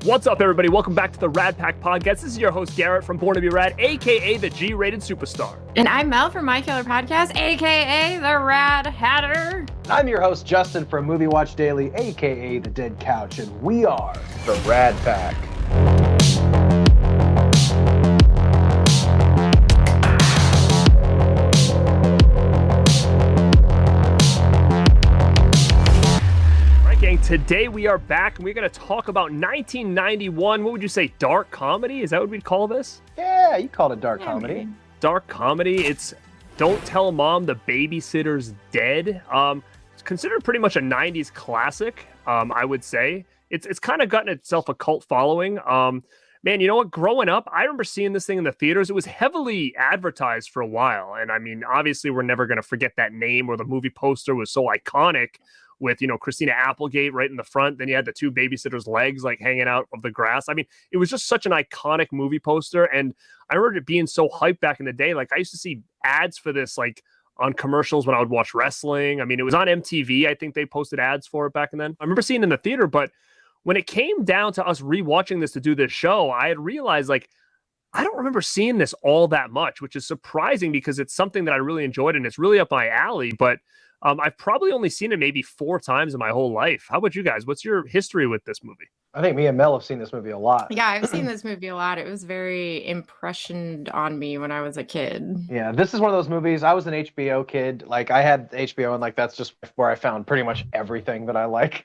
What's up, everybody? Welcome back to the Radpack podcast. This is your host, Garrett from Born to Be Rad, a.k.a. the G-rated superstar. And I'm Mel from My Killer Podcast, a.k.a. the Rad Hatter. I'm your host, Justin from Movie Watch Daily, a.k.a. the Dead Couch, and we are the Radpack. Today we are back and we're going to talk about 1991. What would you say? Dark comedy? Is that what we'd call this? Yeah, you called it dark comedy. Maybe. Dark comedy. It's Don't Tell Mom the Babysitter's Dead. It's considered pretty much a 90s classic, I would say. It's kind of gotten itself a cult following. Man, you know what? Growing up, I remember seeing this thing in the theaters. It was heavily advertised for a while. And I mean, obviously, we're never going to forget that name, or the movie poster was so iconic with, you know, Christina Applegate right in the front. Then you had the two babysitters' legs like hanging out of the grass. I mean, it was just such an iconic movie poster. And I remember it being so hyped back in the day. Like, I used to see ads for this, like, on commercials when I would watch wrestling. I mean, it was on MTV. I think they posted ads for it back then. I remember seeing it in the theater, but when it came down to us rewatching this to do this show, I had realized, like, I don't remember seeing this all that much, which is surprising because it's something that I really enjoyed and it's really up my alley. But I've probably only seen it maybe 4 times in my whole life. How about you guys? What's your history with this movie? I think me and Mel have seen this movie a lot. Yeah, I've seen this movie a lot. It was very impressioned on me when I was a kid. Yeah, this is one of those movies. I was an HBO kid. Like, I had HBO, and like that's just where I found pretty much everything that I like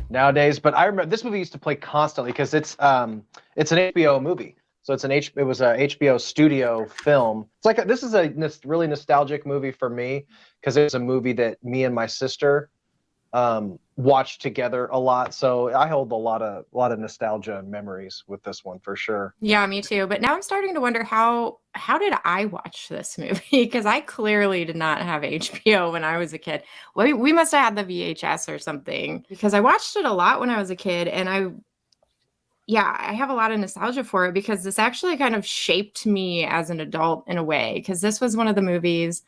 nowadays. But I remember this movie used to play constantly because it's an HBO movie. So it was a HBO studio film. It's like this is a really nostalgic movie for me because it was a movie that me and my sister watched together a lot. So I hold a lot of nostalgia and memories with this one for sure. Yeah, me too. But now I'm starting to wonder how did I watch this movie? Because I clearly did not have HBO when I was a kid. We must have had the VHS or something because I watched it a lot when I was a kid, and I have a lot of nostalgia for it because this actually kind of shaped me as an adult in a way. Because this was one of the movies,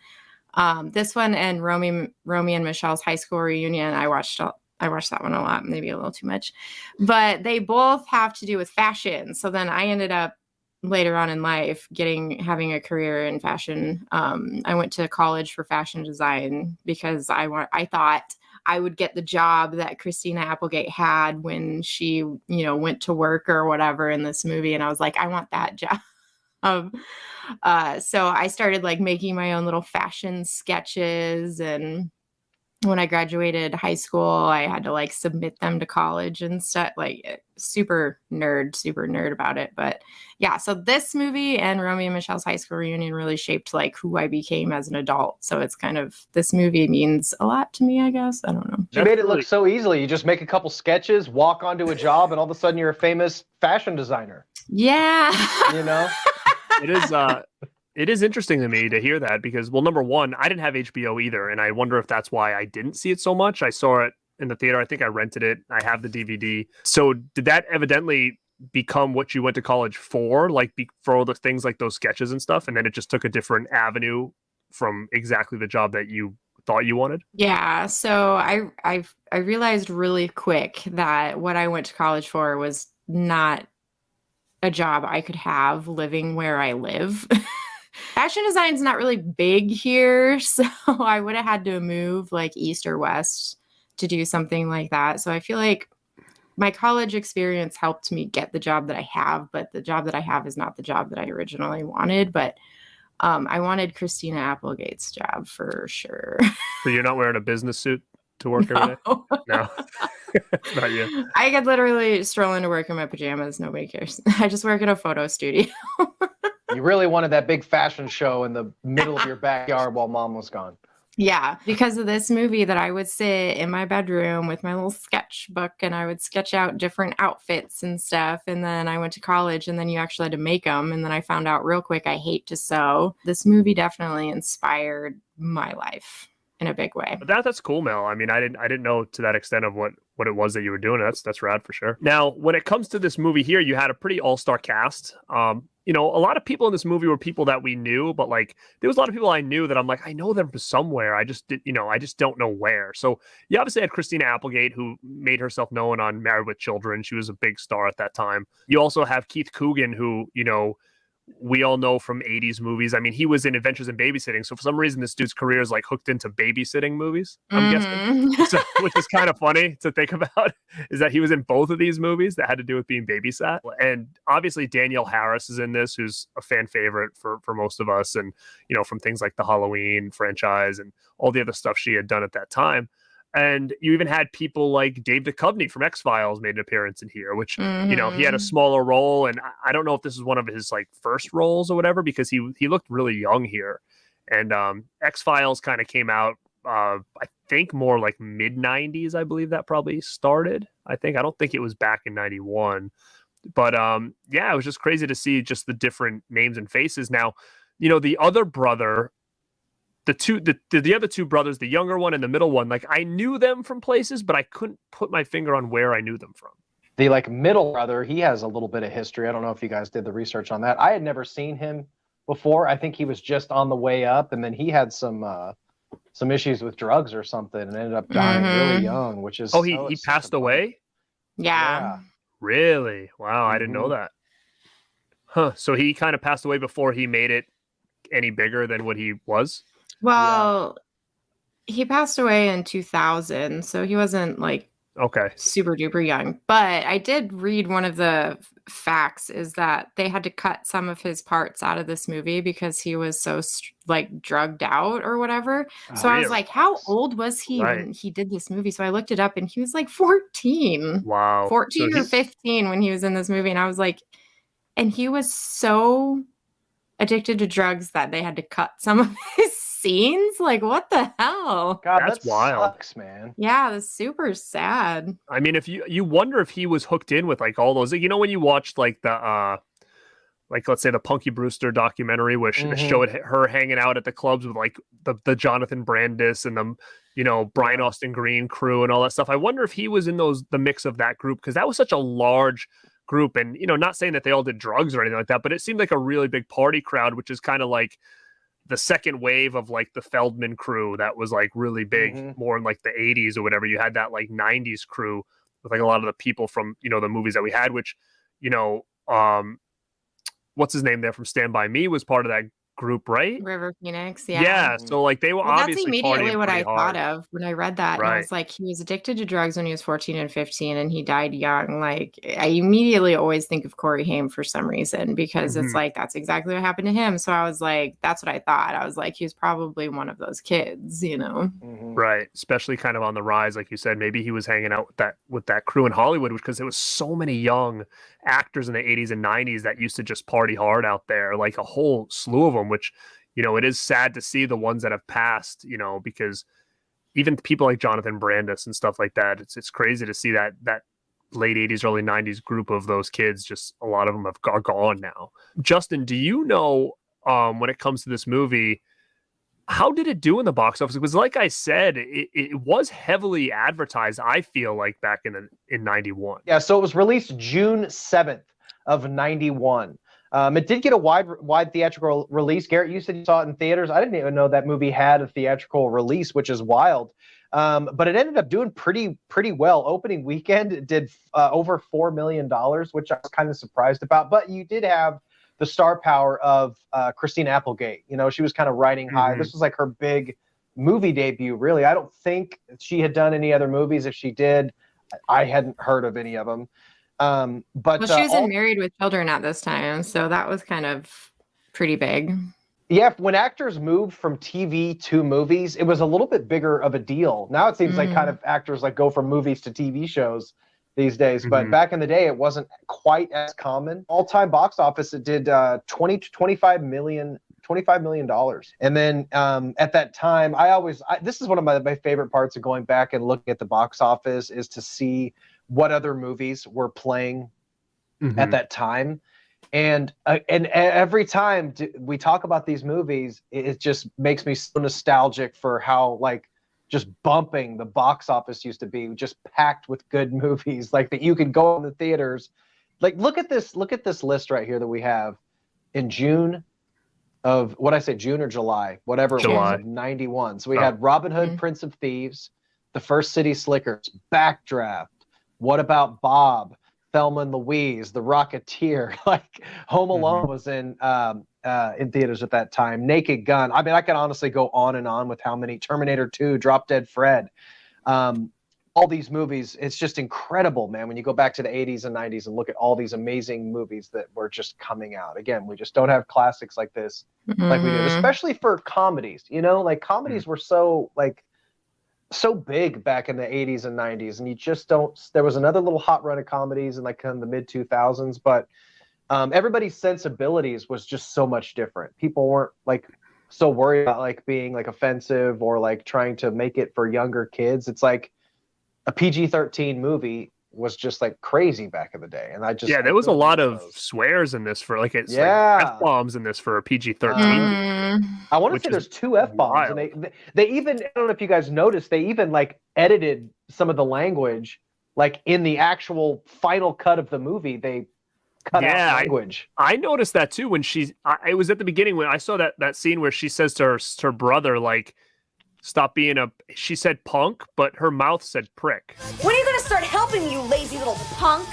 this one and Romy and Michelle's high school reunion. I watched that one a lot, maybe a little too much, but they both have to do with fashion. So then I ended up later on in life having a career in fashion. I went to college for fashion design because I thought I would get the job that Christina Applegate had when she, you know, went to work or whatever in this movie. And I was like, I want that job. So I started like making my own little fashion sketches. And when I graduated high school, I had to like submit them to college and stuff, like super nerd about it. But yeah, so this movie and Romy and Michelle's high school reunion really shaped like who I became as an adult. So it's kind of, this movie means a lot to me, I guess. I don't know. You made it look so easily. You just make a couple sketches, walk onto a job, and all of a sudden you're a famous fashion designer. Yeah. You know? It is interesting to me to hear that because, well, number one, I didn't have HBO either, and I wonder if that's why I didn't see it so much. I saw it in the theater. I think I rented it. I have the DVD. So did that evidently become what you went to college for, like for all the things like those sketches and stuff, and then it just took a different avenue from exactly the job that you thought you wanted? Yeah. So I realized really quick that what I went to college for was not a job I could have living where I live. Fashion design is not really big here, so I would have had to move like east or west to do something like that. So I feel like my college experience helped me get the job that I have, but the job that I have is not the job that I originally wanted. But I wanted Christina Applegate's job for sure. So you're not wearing a business suit to work every day? No. Not yet. I could literally stroll into work in my pajamas. Nobody cares. I just work in a photo studio. You really wanted that big fashion show in the middle of your backyard while mom was gone. Yeah, because of this movie that I would sit in my bedroom with my little sketchbook and I would sketch out different outfits and stuff. And then I went to college and then you actually had to make them. And then I found out real quick I hate to sew. This movie definitely inspired my life in a big way. But that's cool, Mel. I mean, I didn't know to that extent of what what it was that you were doing. That's rad for sure. Now, when it comes to this movie here, you had a pretty all-star cast. You know, a lot of people in this movie were people that we knew, but like there was a lot of people I knew that I'm like, I know them from somewhere. I just did, you know, I just don't know where. So you obviously had Christina Applegate, who made herself known on Married with Children. She was a big star at that time. You also have Keith Coogan, who, you know, we all know from 80s movies. I mean, he was in Adventures in Babysitting. So for some reason, this dude's career is like hooked into babysitting movies, I'm guessing, so, which is kind of funny to think about, is that he was in both of these movies that had to do with being babysat. And obviously Danielle Harris is in this, who's a fan favorite for most of us. And, you know, from things like the Halloween franchise and all the other stuff she had done at that time. And you even had people like Dave Duchovny from X-Files made an appearance in here, which, you know, he had a smaller role. And I don't know if this is one of his like first roles or whatever, because he looked really young here. And X-Files kind of came out, I think more like mid-90s, I believe that probably started. I don't think it was back in 91. But yeah, it was just crazy to see just the different names and faces. Now, you know, the other brother, the other two brothers, the younger one and the middle one, like I knew them from places, but I couldn't put my finger on where I knew them from. The like middle brother, he has a little bit of history. I don't know if you guys did the research on that. I had never seen him before. I think he was just on the way up, and then he had some issues with drugs or something, and ended up dying really young. Which is he passed away. Yeah. Really? Wow, I didn't know that. Huh? So he kind of passed away before he made it any bigger than what he was. Well, he passed away in 2000, so he wasn't like super duper young. But I did read one of the facts is that they had to cut some of his parts out of this movie because he was so like drugged out or whatever. So I was like, how old was he when he did this movie? So I looked it up and he was like 14. Wow. 14 or 15 when he was in this movie. And I was like, and he was so addicted to drugs that they had to cut some of his scenes. Like, what the hell? God, that's wild. Sucks, man. Yeah, that's super sad. I mean, if you wonder if he was hooked in with like all those, you know, when you watched like the like let's say the Punky Brewster documentary, which showed her hanging out at the clubs with like the Jonathan Brandis and the, you know, Brian Austin Green crew and all that stuff. I wonder if he was in the mix of that group, because that was such a large group. And, you know, not saying that they all did drugs or anything like that, but it seemed like a really big party crowd, which is kind of like the second wave of like the Feldman crew that was like really big, more in like the 80s or whatever. You had that like 90s crew with like a lot of the people from, you know, the movies that we had, which, you know, what's his name there from Stand By Me was part of that group, right? River Phoenix, yeah. Yeah, so like they were obviously that's immediately what I hard. thought of when I read that. And I was like, he was addicted to drugs when he was 14 and 15 and he died young. Like, I immediately always think of Corey Haim for some reason, because it's like, that's exactly what happened to him. So I was like, that's what I thought. I was like, he was probably one of those kids, you know? Right, especially kind of on the rise, like you said. Maybe he was hanging out with that crew in Hollywood, because there was so many young actors in the 80s and 90s that used to just party hard out there, like a whole slew of them, which, you know, it is sad to see the ones that have passed, you know, because even people like Jonathan Brandis and stuff like that, it's crazy to see that late 80s, early 90s group of those kids, just a lot of them are gone now. Justin, do you know, when it comes to this movie, how did it do in the box office? Because like I said, it was heavily advertised, I feel like, back in 91. Yeah, so it was released June 7th of 91. It did get a wide theatrical release. Garrett, you said you saw it in theaters. I didn't even know that movie had a theatrical release, which is wild. But it ended up doing pretty well. Opening weekend, it did over $4 million, which I was kind of surprised about. But you did have the star power of Christina Applegate. You know, she was kind of riding high. This was like her big movie debut, really. I don't think she had done any other movies. If she did, I hadn't heard of any of them. But she was in Married with Children at this time, so that was kind of pretty big. Yeah, when actors moved from TV to movies, it was a little bit bigger of a deal. Now it seems like kind of actors like go from movies to TV shows these days, but back in the day, it wasn't quite as common. All-time box office, it did $25 million. And then at that time, this is one of my favorite parts of going back and looking at the box office, is to see what other movies were playing at that time. And every time we talk about these movies, it just makes me so nostalgic for how like just bumping the box office used to be, just packed with good movies like that you could go in the theaters. Like look at this list right here that we have in June of June or July, whatever it was, of 91. So we had Robin Hood, Prince of Thieves, The First City Slickers, Backdraft, What About Bob, Thelma and Louise, The Rocketeer, like Home Alone was in theaters at that time, Naked Gun. I mean, I can honestly go on and on with how many, Terminator 2, Drop Dead Fred, all these movies. It's just incredible, man, when you go back to the 80s and 90s and look at all these amazing movies that were just coming out. Again, we just don't have classics like this like we did, especially for comedies, you know, like comedies were so big back in the 80s and 90s, and you just don't, there was another little hot run of comedies in like kind of the mid 2000s, but everybody's sensibilities was just so much different. People weren't like so worried about like being like offensive or like trying to make it for younger kids. It's like a PG-13 movie was just like crazy back in the day, and there was a lot of swears in this for like like F-bombs in this for a PG-13. I want to say there's 2 F-bombs, and they even, I don't know if you guys noticed, they even like edited some of the language, like in the actual final cut of the movie, they cut out language. I noticed that too when it was at the beginning when I saw that scene where she says to her brother, like, stop being she said punk, but her mouth said prick. When are you gonna start helping me, you lazy little punk?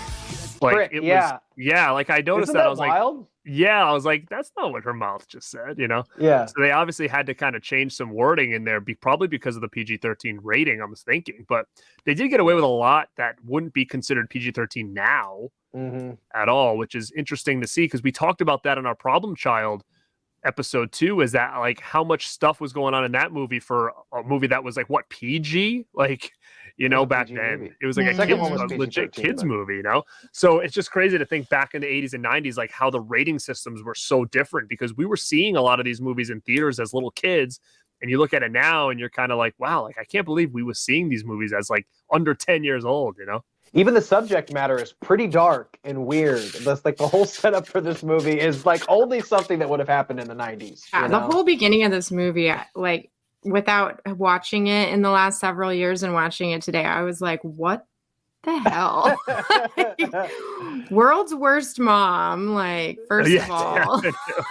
Like prick, it was, like I noticed that. I was wild? I was like, that's not what her mouth just said, you know? Yeah. So they obviously had to kind of change some wording in there, probably because of the PG-13 rating, I was thinking. But they did get away with a lot that wouldn't be considered PG-13 now at all, which is interesting to see, because we talked about that in our Problem Child episode 2, is that like how much stuff was going on in that movie for a movie that was like what, PG, like, you know, back then movie. It was like a legit kids movie, you know. So it's just crazy to think back in the 80s and 90s like how the rating systems were so different, because we were seeing a lot of these movies in theaters as little kids, and you look at it now and you're kind of like, wow, like I can't believe we were seeing these movies as like under 10 years old, you know. Even the subject matter is pretty dark and weird. That's like the whole setup for this movie is like only something that would have happened in the 90s. The whole beginning of this movie, like without watching it in the last several years and watching it today, I was like, what the hell? World's worst mom, like, first of all.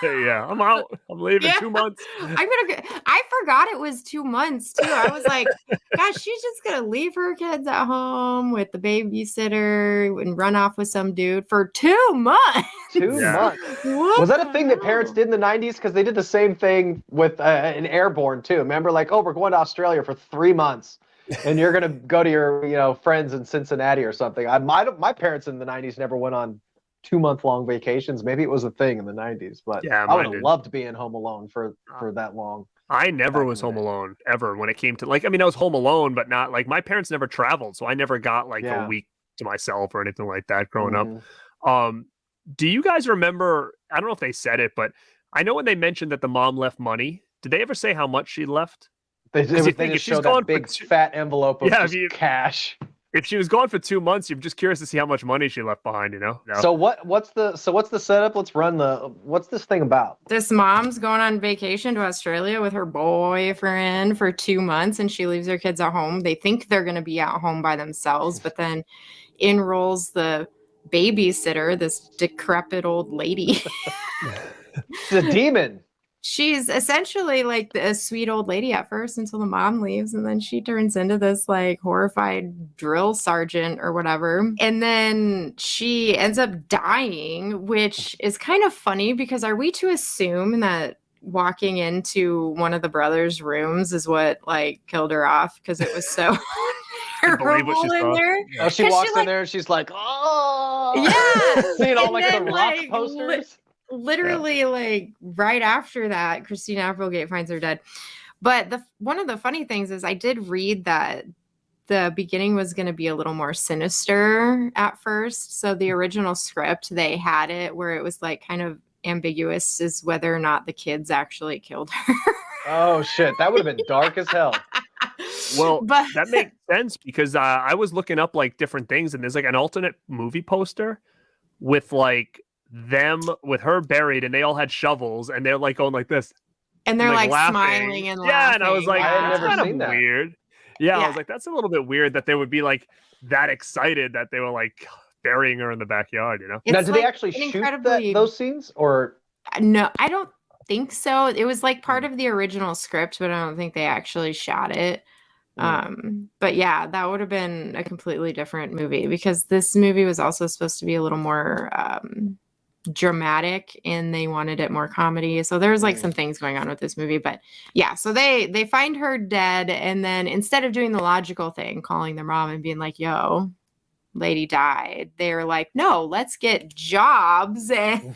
I'm out. I'm leaving 2 months. I forgot it was 2 months too. I was like, gosh, she's just gonna leave her kids at home with the babysitter and run off with some dude for 2 months. 2 months. Was that a thing that parents did in the 90s? Because they did the same thing with an Airborne too. Remember, like, oh, we're going to Australia for 3 months. And you're gonna go to your, friends in Cincinnati or something. My parents in the 90s never went on 2-month-long vacations. Maybe it was a thing in the 90s, but I would have loved being home alone for that long. I never was home alone ever when it came to I was home alone, but not like my parents never traveled, so I never got like a week to myself or anything like that growing up. Do you guys remember? I don't know if they said it, but I know when they mentioned that the mom left money. Did they ever say how much she left? They just showed that big fat envelope of cash. If she was gone for 2 months, you're just curious to see how much money she left behind, you know? No. So what's the setup? Let's run what's this thing about? This mom's going on vacation to Australia with her boyfriend for 2 months, and she leaves her kids at home. They think they're going to be at home by themselves, but then enrolls the babysitter, this decrepit old lady. It's a demon. She's essentially like a sweet old lady at first until the mom leaves, and then she turns into this like horrified drill sergeant or whatever. And then she ends up dying, which is kind of funny because are we to assume that walking into one of the brothers' rooms is what like killed her off because it was so terrible in there? Oh, she walks in there and she's like, oh, yeah, seeing all like the rock posters. Literally, like right after that, Christina Applegate finds her dead. But one of the funny things is I did read that the beginning was going to be a little more sinister at first. So the original script, they had it where it was like kind of ambiguous as whether or not the kids actually killed her. Oh shit, that would have been dark as hell. Well, that makes sense because I was looking up like different things, and there's like an alternate movie poster with like them with her buried, and they all had shovels, and they're like going like this, and they're like smiling and laughing. Yeah, and I was like, I had that's never kind seen of that. weird. Yeah, I was like, that's a little bit weird that they would be like that excited that they were like burying her in the backyard, you know? Now, It's do like they actually an shoot incredibly those scenes, or no, I don't think so. It was like part of the original script, but I don't think they actually shot it. But yeah, that would have been a completely different movie because this movie was also supposed to be a little more dramatic and they wanted it more comedy. So there's like some things going on with this movie, but yeah, so they find her dead, and then instead of doing the logical thing, calling their mom and being like, yo, lady died, they're like, no, let's get jobs and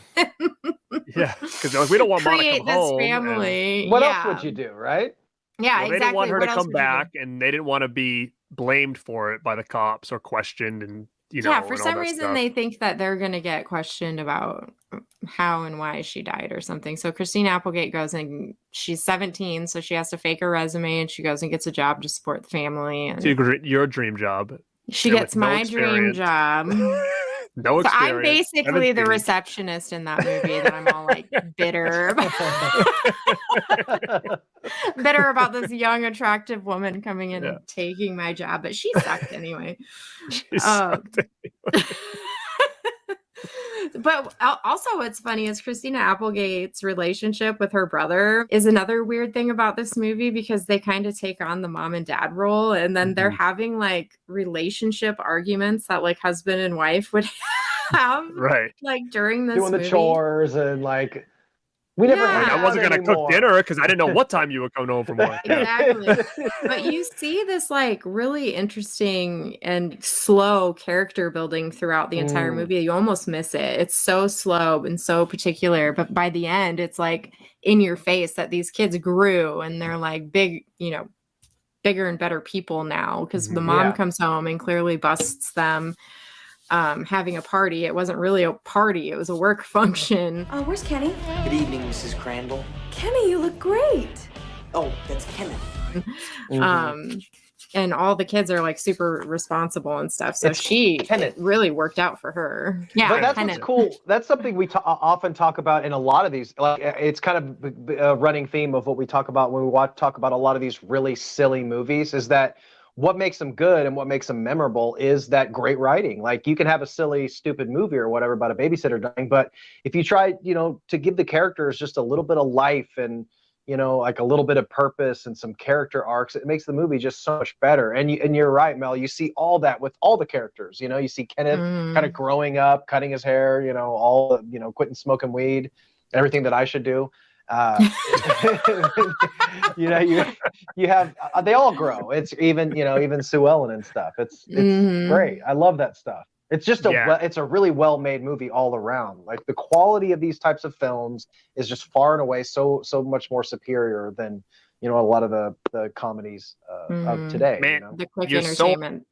Yeah, because like, we don't want Mom to create come this home. family. what else would you do, right? Yeah, Well, they exactly. didn't want her What to else come would you do? back, and they didn't want to be blamed for it by the cops or questioned, and Yeah, for and all some that reason stuff. they think that they're going to get questioned about how and why she died or something. So Christine Applegate goes and she's 17, so she has to fake her resume, and she goes and gets a job to support the family. And So your dream job. she and gets with no my dream experience. job. No So I'm experience. basically the 17. receptionist in that movie that I'm all like bitter bitter about this young attractive woman coming in and taking my job, but she sucked anyway. She sucked anyway. But also what's funny is Christina Applegate's relationship with her brother is another weird thing about this movie, because they kind of take on the mom and dad role, and then they're having like relationship arguments that like husband and wife would have like during this doing movie. the chores and like we never hang I out wasn't gonna anymore. cook dinner because I didn't know what time you were coming home from work. Exactly. But you see this like really interesting and slow character building throughout the entire movie. You almost miss it. It's so slow and so particular, but by the end it's like in your face that these kids grew and they're like big, bigger and better people now, because the mom comes home and clearly busts them having a party. It wasn't really a party, it was a work function. Oh, where's Kenny? Good evening, Mrs. Crandall. Kenny, you look great. Oh, that's Kenneth. And all the kids are like super responsible and stuff. So it really worked out for her. Yeah, but that's what's cool. That's something we often talk about in a lot of these. Like, it's kind of a running theme of what we talk about when we talk about a lot of these really silly movies, is that what makes them good and what makes them memorable is that great writing. Like, you can have a silly, stupid movie or whatever about a babysitter dying, but if you try, to give the characters just a little bit of life and, like a little bit of purpose and some character arcs, it makes the movie just so much better. And you're right, Mel. You see all that with all the characters. You see Kenneth kind of growing up, cutting his hair. Quitting smoking weed, everything that I should do. You have they all grow. It's even Sue Ellen and stuff. It's great. I love that stuff. It's just it's a really well made movie all around. Like, the quality of these types of films is just far and away so much more superior than a lot of the comedies of today. Man, the quick entertainment.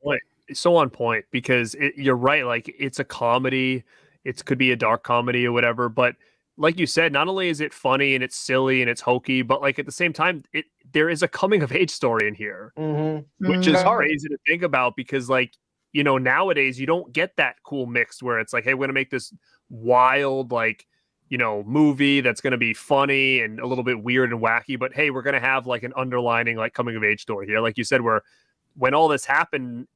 So on point, because you're right. Like, it's a comedy. It could be a dark comedy or whatever, but like you said, not only is it funny and it's silly and it's hokey, but like at the same time, there is a coming of age story in here, which is crazy to think about, because like, nowadays you don't get that cool mix where it's like, hey, we're gonna make this wild, like, movie that's gonna be funny and a little bit weird and wacky, but hey, we're gonna have like an underlining like coming of age story here. Like you said, where when all this happened,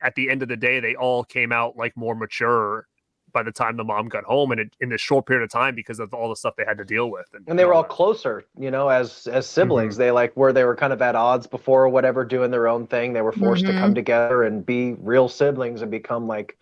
at the end of the day, they all came out like more mature by the time the mom got home, and in this short period of time, because of all the stuff they had to deal with. And they were all closer, as siblings. They where they were kind of at odds before or whatever, doing their own thing. They were forced to come together and be real siblings and become like,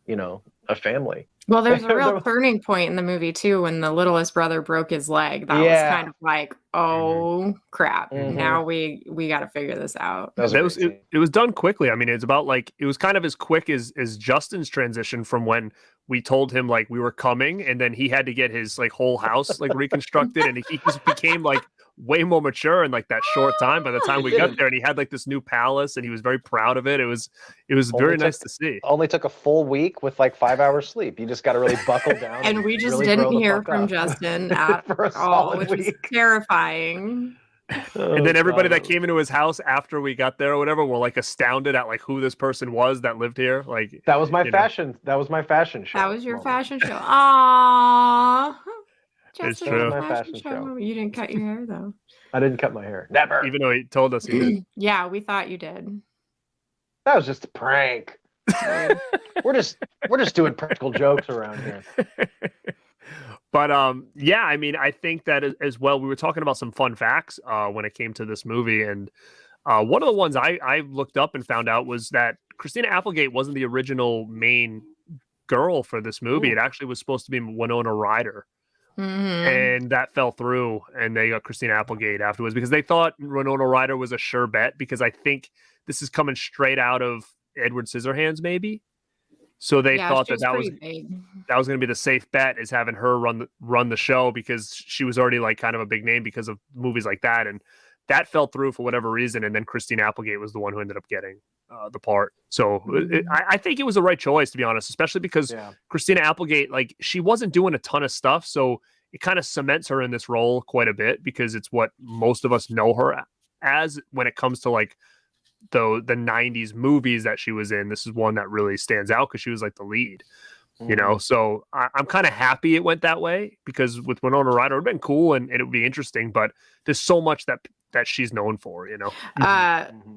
a family. Well, there's a real turning point in the movie too, when the littlest brother broke his leg. That was kind of like, oh crap! Now we got to figure this out. It was done quickly. I mean, it's about like, it was kind of as quick as Justin's transition from when we told him like we were coming, and then he had to get his like whole house like reconstructed, and he just became like way more mature in like that short time by the time we got there, and he had like this new palace and he was very proud of it. It was very nice to see. Only took a full week with like 5 hours sleep. You just got to really buckle down. And we just didn't hear from Justin at all, which was terrifying. And then everybody that came into his house after we got there or whatever were like astounded at like who this person was that lived here. Like, that was my fashion. That was my fashion show. That was your fashion show. Aww. Just It's true. My fashion show. You didn't cut your hair though. I didn't cut my hair. Never. Even though he told us he did. Yeah, we thought you did. That was just a prank. We're just doing practical jokes around here. But yeah, I mean, I think that as well. We were talking about some fun facts when it came to this movie, and one of the ones I looked up and found out was that Christina Applegate wasn't the original main girl for this movie. Ooh. It actually was supposed to be Winona Ryder. Mm-hmm. And that fell through, and they got Christina Applegate afterwards because they thought Winona Ryder was a sure bet, because I think this is coming straight out of Edward Scissorhands, maybe. So they thought that was going to be the safe bet, is having her run the show, because she was already like kind of a big name because of movies like that, and that fell through for whatever reason. And then Christina Applegate was the one who ended up getting the part. So I think it was the right choice, to be honest, especially because Christina Applegate, like, she wasn't doing a ton of stuff, so it kind of cements her in this role quite a bit, because it's what most of us know her as when it comes to like the 90s movies that she was in. This is one that really stands out because she was like the lead, you know. So I'm kind of happy it went that way, because with Winona Ryder, it would have been cool and it would be interesting, but there's so much that she's known for, you know.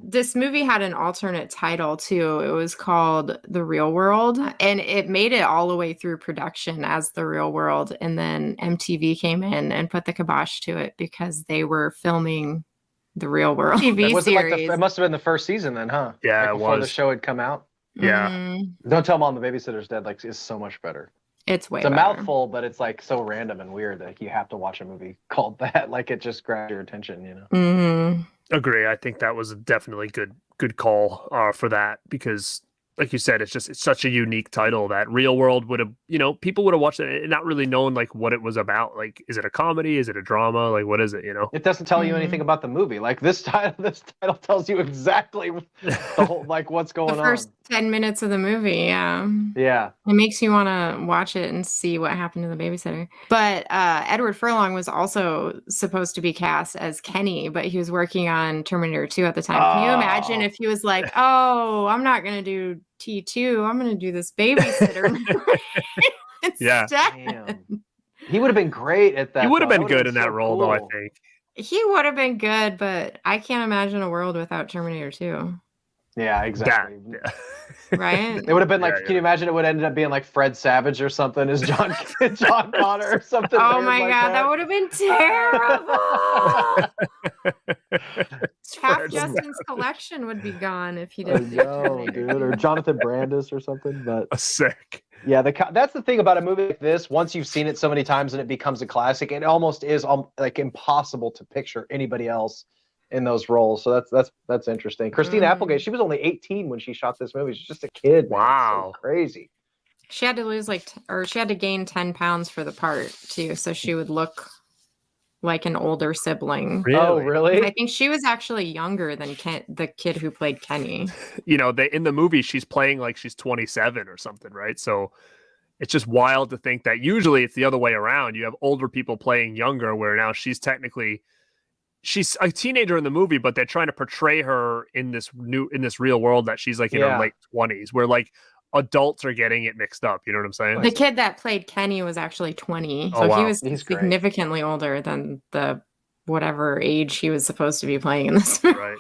This movie had an alternate title too. It was called The Real World, and it made it all the way through production as The Real World, and then MTV came in and put the kibosh to it because they were filming The Real World TV series. It must have been the first season then, huh? Yeah, like it before was. the show had come out. Yeah. Don't tell Mom the Babysitter's Dead like is so much better. It's a mouthful, but it's like so random and weird that you have to watch a movie called that. Like, it just grabs your attention, you know. Agree. I think that was a definitely good call for that, because like you said, it's such a unique title that Real World would have, you know, people would have watched it and not really known like what it was about. Like, is it a comedy? Is it a drama? Like, what is it? You know, it doesn't tell you anything about the movie. Like, this title tells you exactly the whole, like, what's going on. The first 10 minutes of the movie. Yeah. It makes you want to watch it and see what happened to the babysitter. But Edward Furlong was also supposed to be cast as Kenny, but he was working on Terminator 2 at the time. Can you imagine if he was like, oh, I'm not going to do T2, I'm going to do this babysitter. Yeah. Damn. He would have been great at that. He would have been good in that role, though, I think. He would have been good, but I can't imagine a world without Terminator 2. Yeah, exactly. Right? It would have been like, can you imagine it would end up being like Fred Savage or something as John Connor or something? Oh my God, that would have been terrible. Half Justin's collection would be gone if he didn't. No, dude, or Jonathan Brandis or something. But sick. Yeah, that's the thing about a movie like this. Once you've seen it so many times and it becomes a classic, it almost is like impossible to picture anybody else in those roles. So that's interesting. Christina Applegate, she was only 18 when she shot this movie. She's just a kid. Wow. So crazy. She had to lose she had to gain 10 pounds for the part too, so she would look like an older sibling. Really? Oh, really? I think she was actually younger than the kid who played Kenny. You know, in the movie, she's playing like she's 27 or something, right? So it's just wild to think that usually it's the other way around. You have older people playing younger, where now she's a teenager in the movie, but they're trying to portray her in this real world that she's like in her late 20s, where like adults are getting it mixed up. You know what I'm saying? The kid that played Kenny was actually 20. So he was significantly older than the whatever age he was supposed to be playing in this movie. Right.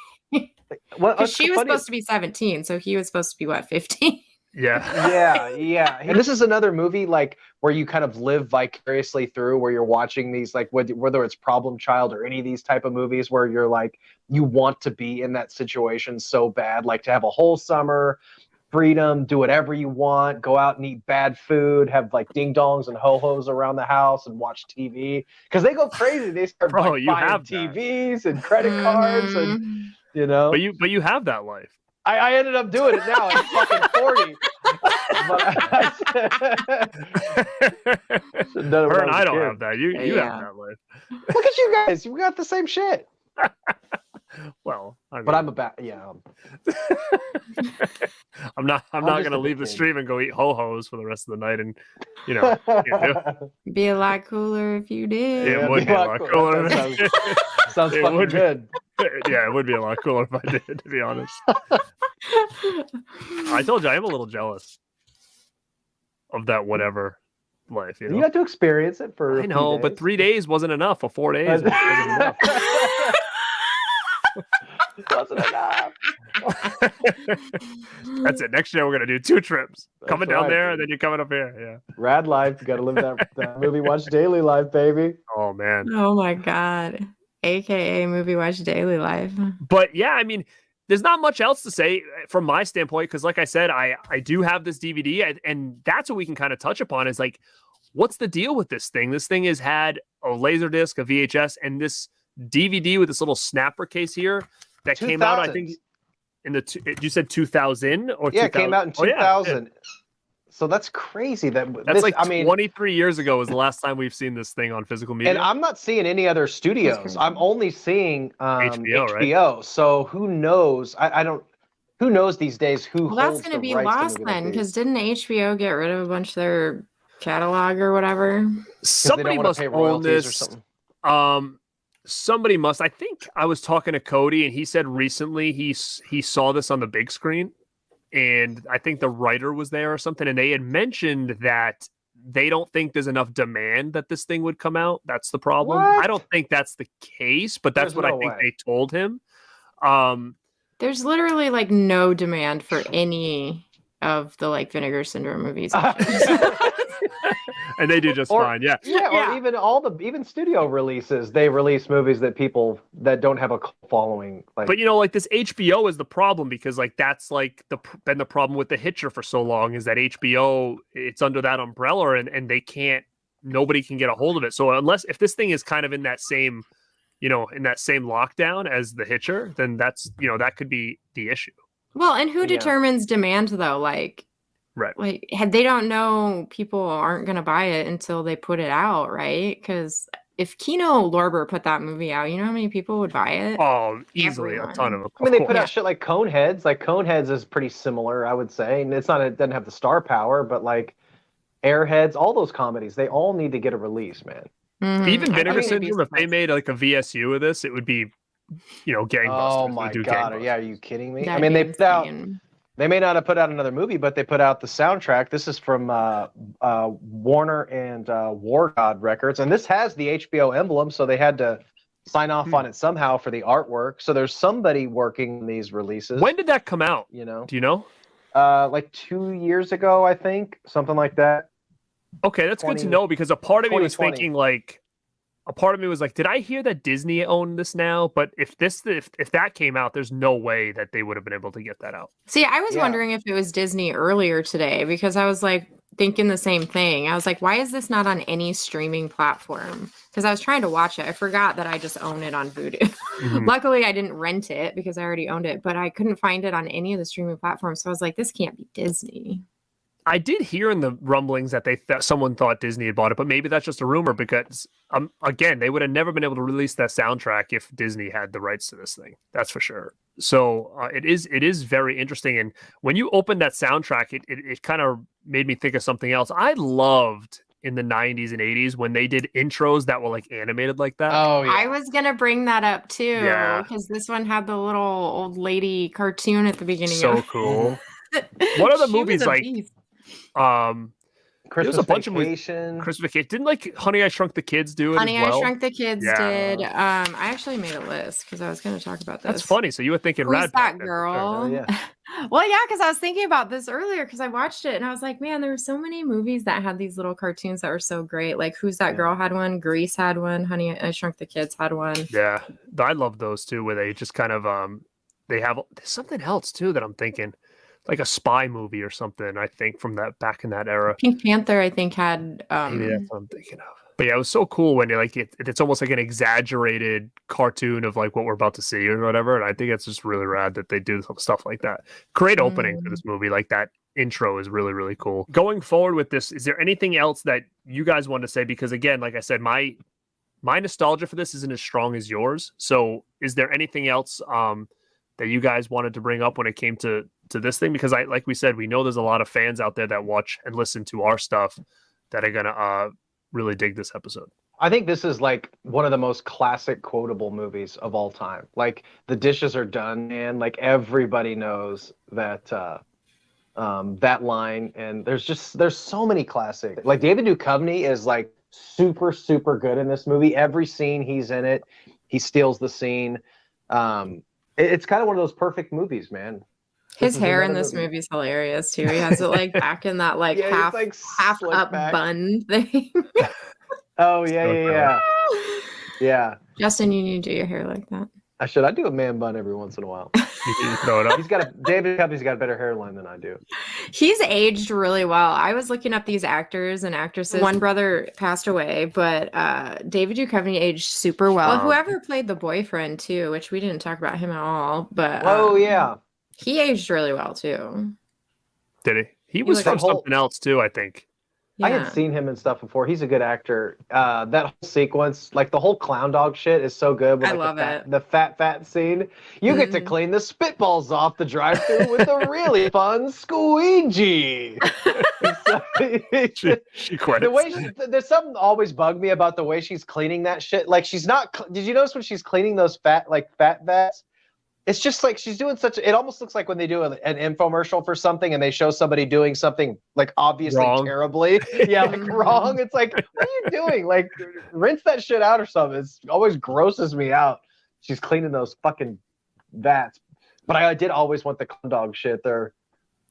Because she was supposed to be 17, so he was supposed to be, what, 15? Yeah. And this is another movie like where you kind of live vicariously through, where you're watching these, like whether it's Problem Child or any of these type of movies, where you're like, you want to be in that situation so bad, like to have a whole summer, freedom, do whatever you want, go out and eat bad food, have like ding dongs and ho-hos around the house and watch TV, because they go crazy. They start buying TVs and credit cards, and you know. But you have that life. I ended up doing it now. I'm fucking 40. Her and I don't have that. You have that life. Look at you guys. We got the same shit. Well, but I'm about I'm not gonna leave the stream and go eat ho-hos for the rest of the night, and you know, be a lot cooler if you did. It would be a lot cooler. Sounds fucking good. Yeah, it would be a lot cooler if I did, to be honest. I told you I am a little jealous of that whatever life. You got to experience it for. I know, but 3 days wasn't enough. For 4 days wasn't enough. Wasn't enough. That's it. Next year we're gonna do 2 trips. Coming down right, there, dude. and then you're coming up here. Yeah. Rad life. You got to live that movie watch daily life, baby. Oh man. Oh my God. AKA movie watch daily life. But yeah, I mean, there's not much else to say from my standpoint because, like I said, I do have this DVD, and that's what we can kind of touch upon is like, what's the deal with this thing? This thing has had a Laserdisc, a VHS, and this DVD with this little snapper case here that came out, I think, in the you said 2000 or yeah, 2000? it came out in 2000. Yeah. So that's crazy. That's this, like I mean, 23 years ago was the last time we've seen this thing on physical media. and I'm not seeing any other studios. I'm only seeing HBO. Right? So who knows? I don't. Who knows these days? Who Well, that's holds going to the be rights lost to movies like then, these? because didn't HBO get rid of a bunch of their catalog or whatever? Somebody they don't wanna must pay own royalties or this. something. Somebody must. I think I was talking to Cody, and he said recently he saw this on the big screen, and I think the writer was there or something, and they had mentioned that they don't think there's enough demand that this thing would come out. That's the problem. What? I don't think that's the case, but that's There's what no I think way. they told him. There's literally like no demand for any of the like Vinegar Syndrome movies. And they do just Or- fine. Yeah. Or even studio releases, they release movies that people that don't have a cult following. Like, But like this HBO is the problem because like that's like been the problem with The Hitcher for so long is that HBO it's under that umbrella and nobody can get a hold of it. So if this thing is kind of in that same lockdown as The Hitcher, then that's that could be the issue. Well, and who determines demand though? Like, right? Like, they don't know people aren't going to buy it until they put it out, right? Because if Kino Lorber put that movie out, you know how many people would buy it? Oh, easily a ton of them. I mean, they put out shit like Coneheads. Like Coneheads is pretty similar, I would say, and it doesn't have the star power, but like Airheads, all those comedies, they all need to get a release, man. Mhm. Even I Vinegar think it'd be Syndrome, if they made like a VSU of this, it would be, gangbusters. Oh It my would do god, gangbusters. yeah, are you kidding me? I That'd mean, be they put out. insane. They may not have put out another movie, but they put out the soundtrack. This is from Warner and War God Records, and this has the HBO emblem, so they had to sign off on it somehow for the artwork. So there's somebody working on these releases. When did that come out? You know, Do you know? like 2 years ago, I think, something like that. Okay, that's good to know because a part of me was 2020. thinking like, did I hear that Disney owned this now? But if that came out, there's no way that they would have been able to get that out. See, I was Yeah. wondering if it was Disney earlier today because I was like thinking the same thing. I was like, why is this not on any streaming platform? Because I was trying to watch it. I forgot that I just own it on Vudu. Mhm. Luckily, I didn't rent it because I already owned it, but I couldn't find it on any of the streaming platforms. So I was like, this can't be Disney. I did hear in the rumblings that someone thought Disney had bought it, but maybe that's just a rumor because, again, they would have never been able to release that soundtrack if Disney had the rights to this thing. That's for sure. So it is very interesting. And when you opened that soundtrack, it kind of made me think of something else. I loved in the 90s and 80s when they did intros that were like animated like that. Oh yeah. I was going to bring that up too Yeah. because this one had the little old lady cartoon at the beginning. So of cool. What other She was movies a like beast. Christmas a bunch of movies- Vacation. Christmas Vacation? Didn't like Honey I Shrunk the Kids do it Honey, as well? I Shrunk the Kids Yeah. did. I actually made a list because I was going to talk about this. That's funny. So you were thinking Who's Radpack that then, for girl? Oh, yeah. Well, yeah, because I was thinking about this earlier because I watched it and I was like, man, there were so many movies that had these little cartoons that were so great. Like Who's That Girl had one, Grease had one, Honey, I Shrunk the Kids had one. Yeah, I love those too, where they just kind of they have there's something else too that I'm thinking, like a spy movie or something. I think from that back in that era. Pink Panther, I think, had Maybe that's what I'm thinking of. But yeah, it was so cool when it's almost like an exaggerated cartoon of like what we're about to see or whatever. And I think it's just really rad that they do stuff like that. Great opening for this movie. Like that intro is really, really cool. Going forward with this, is there anything else that you guys want to say? Because again, like I said, my nostalgia for this isn't as strong as yours. So is there anything else that you guys wanted to bring up when it came to this thing? Because like we said, we know there's a lot of fans out there that watch and listen to our stuff that are gonna really dig this episode. I think this is like one of the most classic quotable movies of all time. Like the dishes are done, man. Like everybody knows that that line, and there's so many classics. Like David Duchovny is like super good in this movie. Every scene he's in it, he steals the scene. It's kind of one of those perfect movies, man. His hair in this movie is hilarious too. He has it like back in that like Yeah, half up back. bun thing. Oh yeah. Justin, you need to do your hair like that. I do a man bun every once in a while. You throw it up. David Duchovny's got a better hairline than I do. He's aged really well. I was looking up these actors and actresses. One brother passed away, but David Duchovny aged super well. Whoever played the boyfriend too, which we didn't talk about him at all, but he aged really well too. Did he? He was from something else too, I think. Yeah. I had seen him and stuff before. He's a good actor. That whole sequence, like the whole clown dog shit, is so good. With, like, I love it. The fat scene. You get to clean the spitballs off the drive-thru with a really fun squeegee. She quit. The way there's something always bugged me about the way she's cleaning that shit. Like she's not. Did you notice when she's cleaning those fat vats? It's just like she's doing it almost looks like when they do an infomercial for something and they show somebody doing something like obviously terribly. Yeah, like wrong. It's like, what are you doing? Like, rinse that shit out or something. It always grosses me out. She's cleaning those fucking vats. But I did always want the clown dog shit there.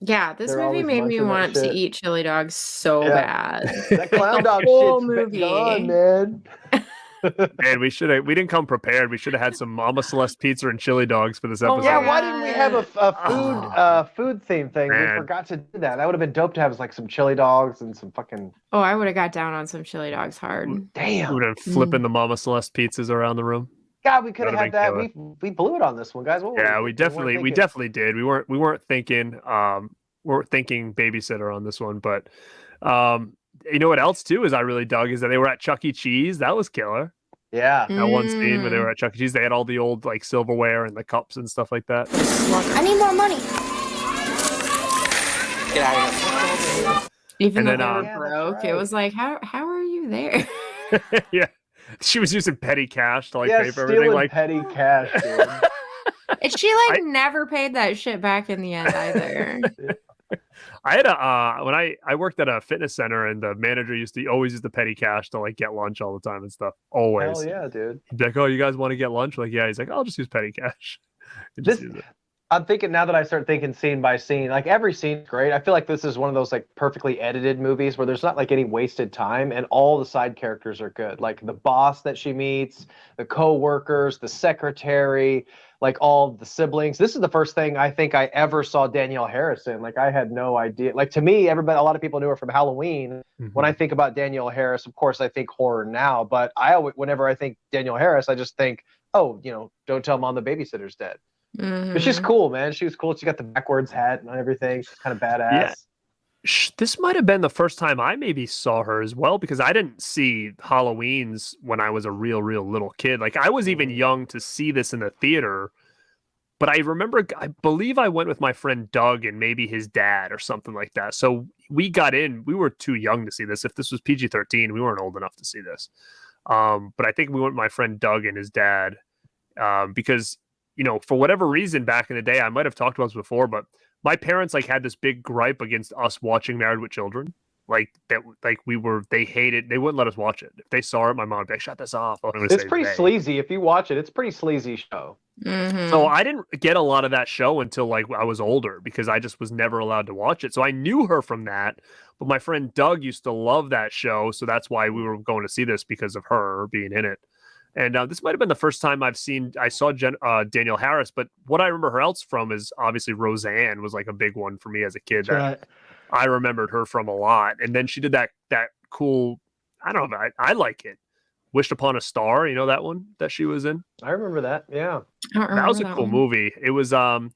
Yeah, this movie made me want to eat chili dogs so bad. That clown dog shit's been gone, man. Man, we didn't come prepared. We should have had some Mama Celeste pizza and chili dogs for this episode. Yeah, why didn't we have a food theme thing? Man. We forgot to do that. That would have been dope to have like some chili dogs and some fucking. Oh, I would have got down on some chili dogs hard. Damn. We would have flipping the Mama Celeste pizzas around the room. God, we could have had that. We blew it on this one, guys. We definitely did. We weren't thinking Babysitter on this one, but you know what else too is I really dug is that they were at Chuck E. Cheese. That was killer. Yeah. That one scene where they were at Chuck E. Cheese, they had all the old like silverware and the cups and stuff like that. I need more money. Get out of here. Even though they were broke, it was like, how are you there? Yeah. She was using petty cash to like pay for everything. Like petty cash, dude. And she never paid that shit back in the end either. I had when I worked at a fitness center and the manager always use the petty cash to like get lunch all the time and stuff. Always. Hell yeah, dude. He'd be like, oh, you guys want to get lunch? Like, yeah. He's like, I'll just use petty cash. I'm thinking now that I start thinking scene by scene, like every scene's great. I feel like this is one of those like perfectly edited movies where there's not like any wasted time and all the side characters are good. Like the boss that she meets, the co-workers, the secretary, like all the siblings. This is the first thing I think I ever saw Danielle Harris in. Like I had no idea. Like to me, a lot of people knew her from Halloween. Mm-hmm. When I think about Danielle Harris, of course I think horror now, but whenever I think Danielle Harris, I just think, oh, Don't Tell Mom the Babysitter's Dead. Mm-hmm. But she's cool, man. She was cool. She got the backwards hat and everything. She's kind of badass. Yeah. This might have been the first time I maybe saw her as well, because I didn't see Halloweens when I was a real little kid. Like I was even young to see this in the theater, but I believe I went with my friend Doug and maybe his dad or something like that. So we got in, we were too young to see this. If this was PG-13, we weren't old enough to see this. But I think we went with my friend Doug and his dad because, for whatever reason back in the day, I might have talked about this before, but my parents like had this big gripe against us watching Married with Children. Like that, like they hated, they wouldn't let us watch it. If they saw it, my mom would be like, shut this off. It's pretty sleazy. If you watch it, it's a pretty sleazy show. Mm-hmm. So I didn't get a lot of that show until like I was older because I just was never allowed to watch it. So I knew her from that, but my friend Doug used to love that show. So that's why we were going to see this, because of her being in it. And this might have been the first time I saw Danielle Harris, but what I remember her else from is obviously Roseanne was like a big one for me as a kid. That I remembered her from a lot. And then she did that cool, I don't know, I like it. Wished Upon a Star, that one that she was in? I remember that, yeah. That was a cool movie. It was it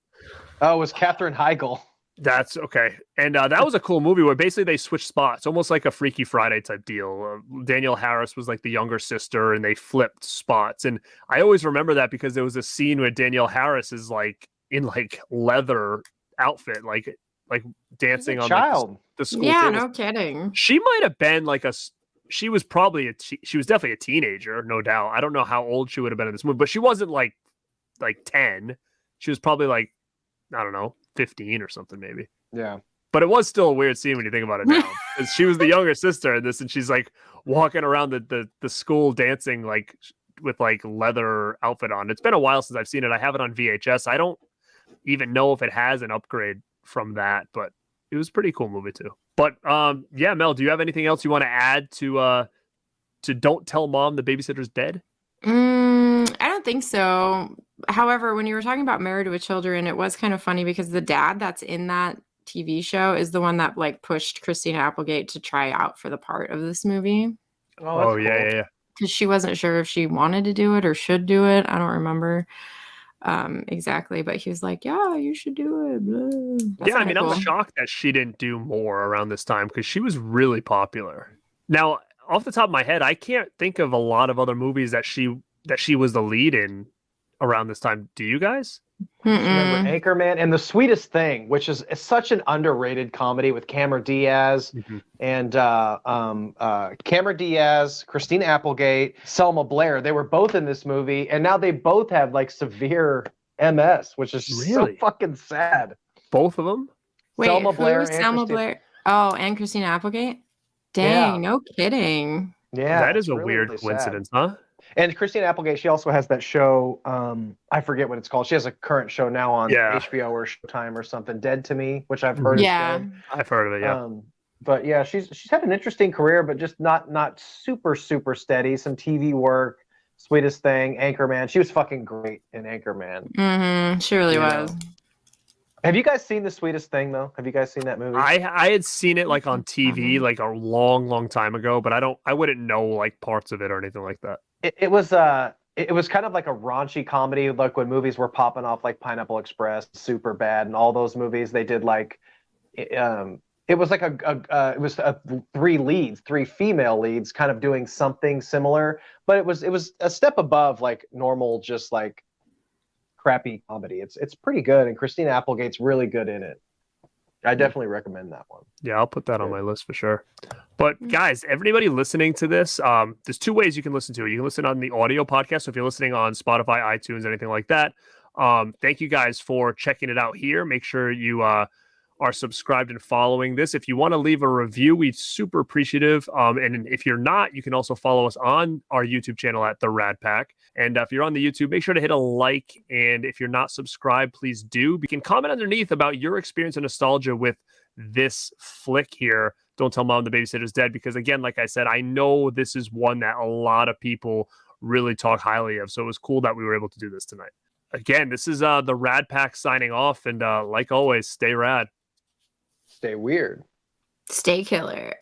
was Katherine Heigl. That's okay. And that was a cool movie where basically they switched spots, almost like a Freaky Friday type deal. Danielle Harris was like the younger sister and they flipped spots. And I always remember that because there was a scene where Danielle Harris is like in like leather outfit, like dancing on like, the school Yeah, tables. no kidding. She might have been like she was definitely a teenager, no doubt. I don't know how old she would have been in this movie, but she wasn't like 10. She was probably like, I don't know, 15 or something maybe. Yeah. But it was still a weird scene when you think about it now. 'Cause she was the younger sister in this, and she's like walking around the school dancing like with like leather outfit on. It's been a while since I've seen it. I have it on VHS. I don't even know if it has an upgrade from that, but it was a pretty cool movie too. But yeah, Mel, do you have anything else you want to add to Don't Tell Mom the Babysitter's Dead? I don't think so. However, when you were talking about Married with Children, it was kind of funny because the dad that's in that TV show is the one that like pushed Christina Applegate to try out for the part of this movie. Oh, yeah. Because she wasn't sure if she wanted to do it or should do it. I don't remember exactly, but he was like, "Yeah, you should do it." Blah. Yeah, I mean, I'm shocked that she didn't do more around this time because she was really popular. Now, off the top of my head, I can't think of a lot of other movies that she was the lead in around this time. Do you guys? Remember Anchorman and The Sweetest Thing, which is such an underrated comedy with Cameron Diaz and Cameron Diaz, Christina Applegate, Selma Blair. They were both in this movie, and now they both have like severe MS, which is so fucking sad. Both of them? Wait, Selma Blair? Oh, and Christina Applegate? Dang, no kidding. Yeah, that is a really weird coincidence, huh? And Christina Applegate, she also has that show. I forget what it's called. She has a current show now on HBO or Showtime or something. Dead to Me, which I've heard. Yeah, I've heard of it. Yeah, but yeah, she's had an interesting career, but just not super steady. Some TV work, Sweetest Thing, Anchorman. She was fucking great in Anchorman. She really was. Have you guys seen The Sweetest Thing though? Have you guys seen that movie? I had seen it like on TV like a long time ago, but I wouldn't know like parts of it or anything like that. It was kind of like a raunchy comedy, like when movies were popping off, like Pineapple Express, Super Bad, and all those movies. They did like it was like three female leads, kind of doing something similar, but it was a step above like normal, just like crappy comedy. It's pretty good, and Christina Applegate's really good in it. I definitely recommend that one. Yeah, I'll put that on my list for sure. But guys, everybody listening to this, there's two ways you can listen to it. You can listen on the audio podcast. So if you're listening on Spotify, iTunes, anything like that, thank you guys for checking it out here. Make sure you are subscribed and following this. If you want to leave a review, we'd super appreciative. And if you're not, you can also follow us on our YouTube channel at the Radpack. And if you're on the YouTube, make sure to hit a like. And if you're not subscribed, please do. You can comment underneath about your experience and nostalgia with this flick here. Don't Tell Mom the Babysitter's Dead. Because again, like I said, I know this is one that a lot of people really talk highly of. So it was cool that we were able to do this tonight. Again, this is the Radpack signing off. And like always, stay rad. Stay weird. Stay killer.